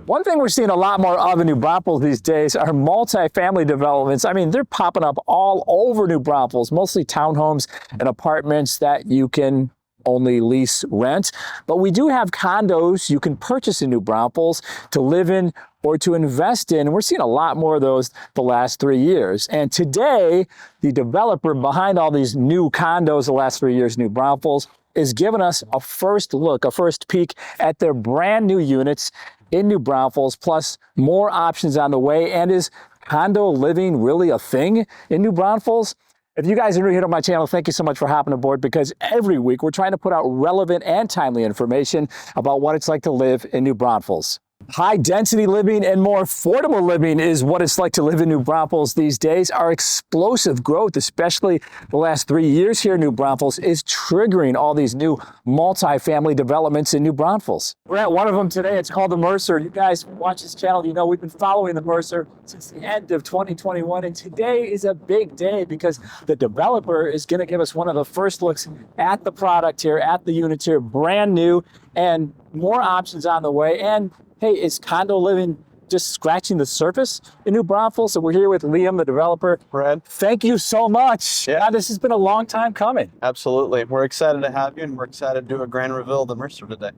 One thing we're seeing a lot more of in New Braunfels these days are multifamily developments. I mean, they're popping up all over New Braunfels, mostly townhomes and apartments that you can only lease rent. But we do have condos you can purchase in New Braunfels to live in or to invest in. And we're seeing a lot more of those the last 3 years. And today, the developer behind all these new condos the last 3 years, New Braunfels, is giving us a first look, a first peek at their brand new units in New Braunfels, plus more options on the way. And is condo living really a thing in New Braunfels? If you guys are new here to my channel, thank you so much for hopping aboard, because every week we're trying to put out relevant and timely information about what it's like to live in New Braunfels. High density living and more affordable living is what it's like to live in New Braunfels these days. Our explosive growth, especially the last 3 years here in New Braunfels, is triggering all these new multifamily developments in New Braunfels. We're at one of them today. It's called the Mercer. You guys watch this channel, you know we've been following the Mercer since the end of 2021. And today is a big day because the developer is going to give us one of the first looks at the product here, at the units here, brand new, and more options on the way. And hey, is condo living just scratching the surface in New Braunfels? So we're here with Liam, the developer. Brad, thank you so much. Yeah, this has been a long time coming. absolutely. We're excited to have you, and we're excited to do a grand reveal of the Mercer today.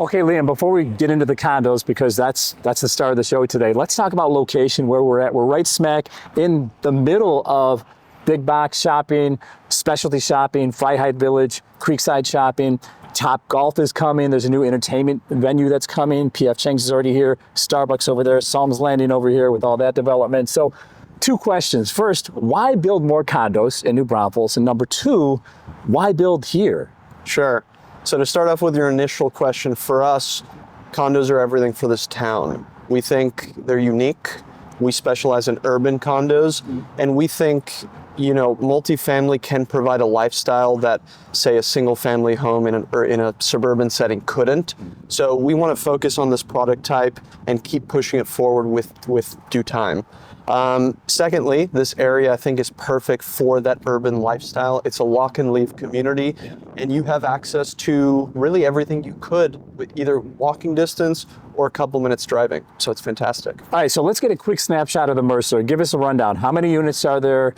Okay, Liam, before we get into the condos, because that's the start of the show today, let's talk about location, where we're at. We're right smack in the middle of big box shopping, specialty shopping, Freiheit Village, Creekside shopping. Top Golf is coming. There's a new entertainment venue that's coming. PF Chang's is already here. Starbucks over there. Psalms Landing over here with all that development. So 2 questions. First, why build more condos in New Braunfels? And number 2, why build here? Sure. So to start off with your initial question, for us, condos are everything for this town. We think they're unique. We specialize in urban condos, and we think, you know, multifamily can provide a lifestyle that, say, a single family home in a suburban setting couldn't. So we want to focus on this product type and keep pushing it forward with due time. Secondly, this area I think is perfect for that urban lifestyle. It's a walk and leave community, and you have access to really everything you could with either walking distance or a couple minutes driving. So it's fantastic. All right, so let's get a quick snapshot of the Mercer. Give us a rundown. How many units are there?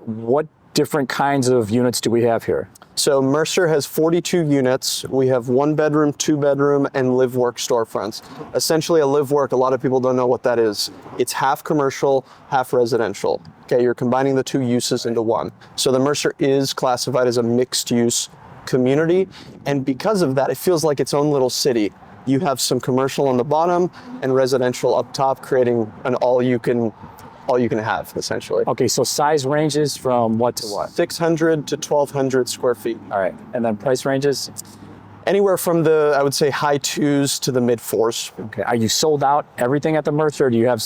What different kinds of units do we have here? So Mercer has 42 units. We have 1 bedroom, 2 bedroom, and live work storefronts. Essentially a live work, a lot of people don't know what that is. It's half commercial, half residential. Okay, you're combining the 2 uses into one. So the Mercer is classified as a mixed use community. And because of that, it feels like its own little city. You have some commercial on the bottom and residential up top, creating an all you can have, essentially. Okay, so size ranges from what to what? 600 to 1,200 square feet. All right, and then price ranges? Anywhere from the, I would say, high 2s to the mid 4s. Okay, are you sold out everything at the Mercer, or do you have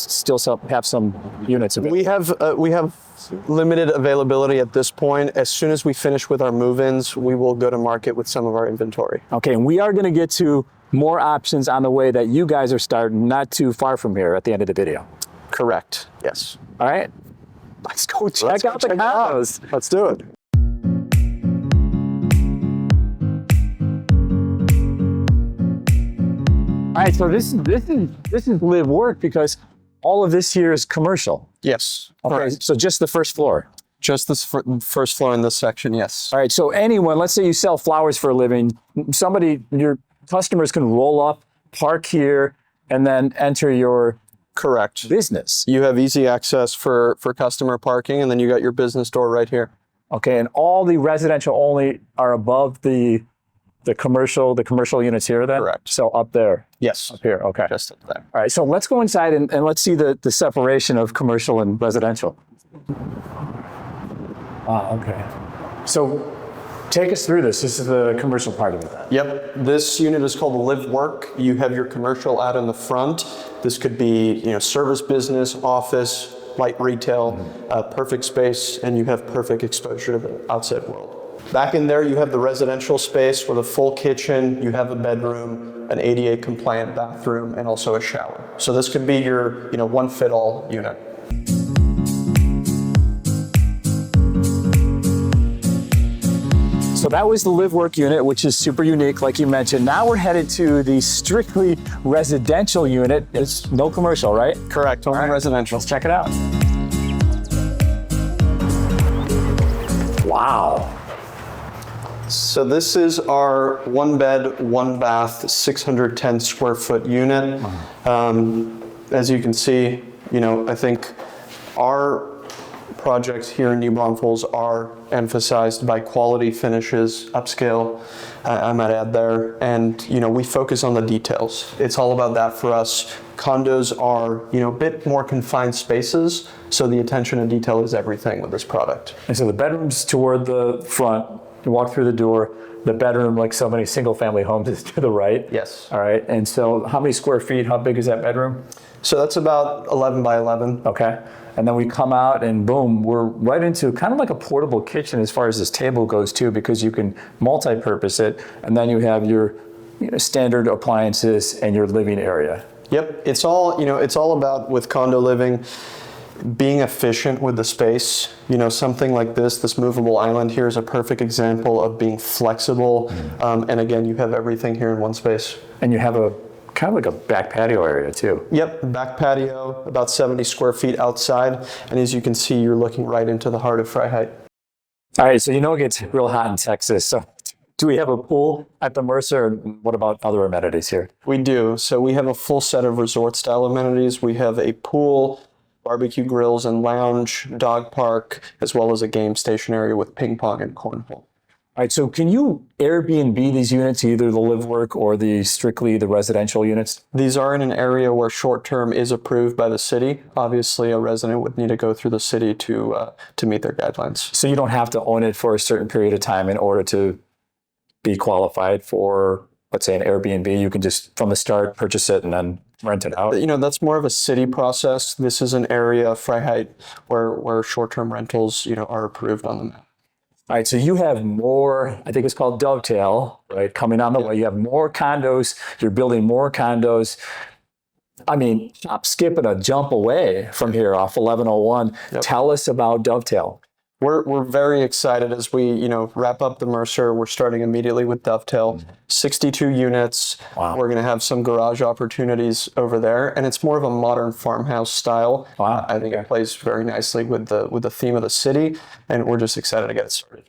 have some units available? We have limited availability at this point. As soon as we finish with our move-ins, we will go to market with some of our inventory. Okay, and we are going to get to more options on the way that you guys are starting not too far from here at the end of the video. Correct, yes. All right, let's go check out the condos. Let's do it. All right, so this is live work, because all of this here is commercial. Yes. Okay, Correct. so just the first floor. Just this first floor in this section, yes. All right, so anyone, let's say you sell flowers for a living, your customers can roll up, park here, and then enter your Correct. business. You have easy access for customer parking, and then you got your business door right here. Okay, and all the residential only are above the commercial units here then? Correct. So up there? Yes. Up here, okay. Just up there. All right, so let's go inside and let's see the separation of commercial and residential. Okay. So take us through this. This is the commercial part of it. Yep. This unit is called the Live Work. You have your commercial out in the front. This could be, service business, office, light retail, perfect space, and you have perfect exposure to the outside world. Back in there, you have the residential space with a full kitchen. You have a bedroom, an ADA compliant bathroom, and also a shower. So this could be your, one fit all unit. So that was the live work unit, which is super unique, like you mentioned. Now we're headed to the strictly residential unit. It's no commercial, right? Correct, only residential. Let's check it out. Wow. So this is our 1 bed, 1 bath, 610 square foot unit. As you can see, I think our projects here in New Braunfels are emphasized by quality finishes, upscale, I might add there. And, we focus on the details. It's all about that for us. Condos are, a bit more confined spaces, so the attention to detail is everything with this product. And so the bedroom's toward the front. You walk through the door. The bedroom, like so many single family homes, is to the right. Yes. All right. And so how many square feet, how big is that bedroom? So that's about 11 by 11. Okay. And then we come out and boom, we're right into kind of like a portable kitchen as far as this table goes too, because you can multi-purpose it. And then you have your standard appliances and your living area. Yep. It's all about, with condo living, being efficient with the space. Something like this movable island here is a perfect example of being flexible. And again, you have everything here in one space. And you have a kind of like a back patio area too. Yep, back patio, about 70 square feet outside. And as you can see, you're looking right into the heart of Freiheit. All right, so it gets real hot in Texas. So do we have a pool at the Mercer? And what about other amenities here? We do. So we have a full set of resort style amenities. We have a pool, barbecue grills and lounge, dog park, as well as a game station area with ping pong and cornhole. All right, so can you Airbnb these units, either the live work or strictly the residential units? These are in an area where short-term is approved by the city. Obviously, a resident would need to go through the city to meet their guidelines. So you don't have to own it for a certain period of time in order to be qualified for, let's say, an Airbnb. You can just, from the start, purchase it and then rent it out. That's more of a city process. This is an area, Freiheit, where short-term rentals, are approved on the map. All right, so you have more, I think it's called Dovetail, right, coming on the way. You have more condos, you're building more condos. I mean, hop, skip, and a jump away from here off 1101. Yep. Tell us about Dovetail. We're very excited as we, wrap up the Mercer. We're starting immediately with Dovetail. 62 units. Wow. We're going to have some garage opportunities over there, and it's more of a modern farmhouse style. Wow. I think it plays very nicely with the theme of the city, and we're just excited to get it started.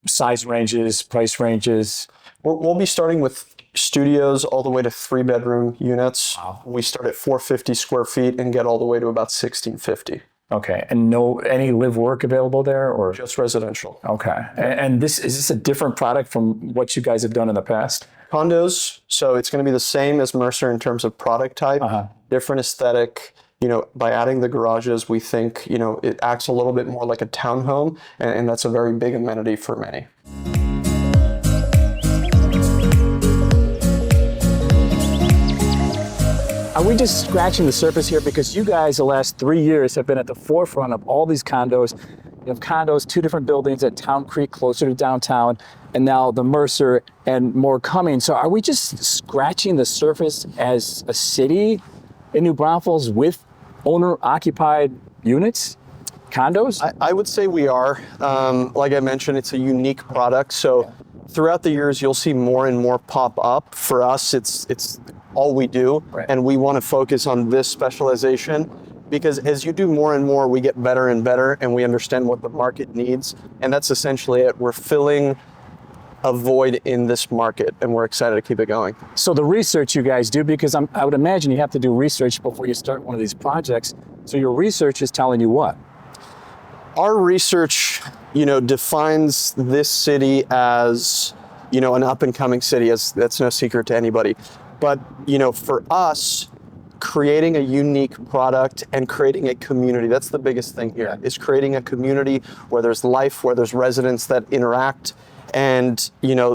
Size ranges, price ranges. We'll be starting with studios all the way to 3-bedroom units. Wow. We start at 450 square feet and get all the way to about 1650. Okay, and any live work available there, or just residential? Okay, and is this a different product from what you guys have done in the past? Condos, so it's going to be the same as Mercer in terms of product type, different aesthetic. By adding the garages, we think it acts a little bit more like a townhome, and that's a very big amenity for many. Are we just scratching the surface here? Because you guys the last 3 years have been at the forefront of all these condos. You have condos, 2 different buildings at Town Creek, closer to downtown, and now the Mercer and more coming. So are we just scratching the surface as a city in New Braunfels with owner-occupied units, condos? I would say we are. Like I mentioned, it's a unique product. So throughout the years, you'll see more and more pop up. For us, it's all we do, right. And we want to focus on this specialization because as you do more and more, we get better and better, and we understand what the market needs, and that's essentially it. We're filling a void in this market, and we're excited to keep it going. So the research you guys do, because I would imagine you have to do research before you start one of these projects. So your research is telling you what? Our research, defines this city as, an up-and-coming city. That's no secret to anybody. But, for us, creating a unique product and creating a community, that's the biggest thing here, is creating a community where there's life, where there's residents that interact. And,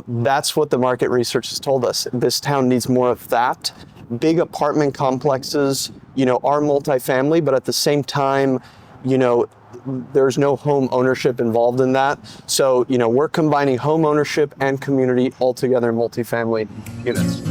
that's what the market research has told us. This town needs more of that. Big apartment complexes, are multifamily, but at the same time, there's no home ownership involved in that. So, we're combining home ownership and community all together in multifamily units.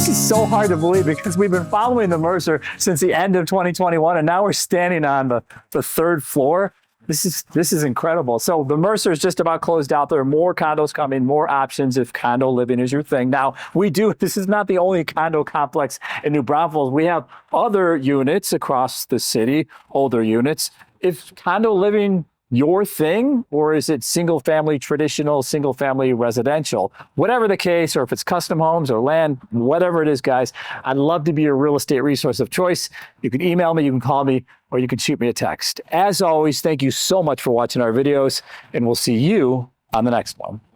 This is so hard to believe because we've been following the Mercer since the end of 2021, and now we're standing on the third floor. This is incredible. So the Mercer is just about closed out. There are more condos coming, more options if condo living is your thing. Now, this is not the only condo complex in New Braunfels. We have other units across the city, older units. If condo living your thing, or is it single family, traditional single family residential? Whatever the case, or if it's custom homes or land, whatever it is, guys, I'd love to be your real estate resource of choice. You can email me, you can call me, or you can shoot me a text. As always, thank you so much for watching our videos, and we'll see you on the next one.